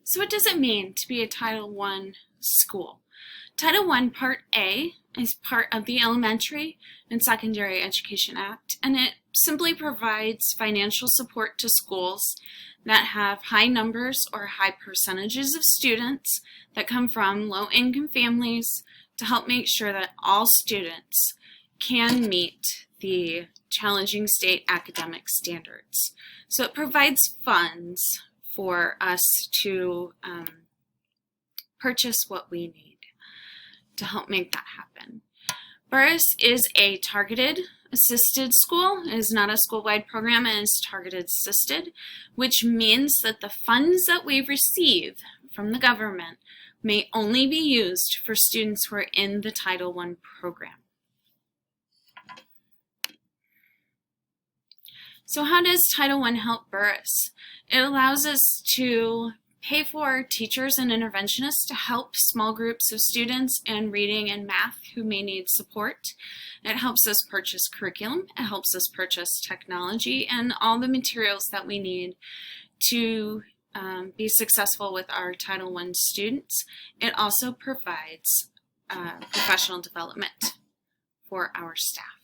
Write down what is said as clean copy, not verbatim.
So what does it mean to be a Title I school? Title I Part A is part of the Elementary and Secondary Education Act, and it simply provides financial support to schools that have high numbers or high percentages of students that come from low-income families to help make sure that all students can meet the challenging state academic standards. So it provides funds for us to purchase what we need to help make that happen. Burris is a targeted assisted school. It is not a school-wide program. It is targeted assisted, which means that the funds that we receive from the government may only be used for students who are in the Title I program. So how does Title I help Burris? It allows us to pay for teachers and interventionists to help small groups of students in reading and math who may need support. It helps us purchase curriculum. It helps us purchase technology and all the materials that we need to be successful with our Title I students. It also provides professional development for our staff.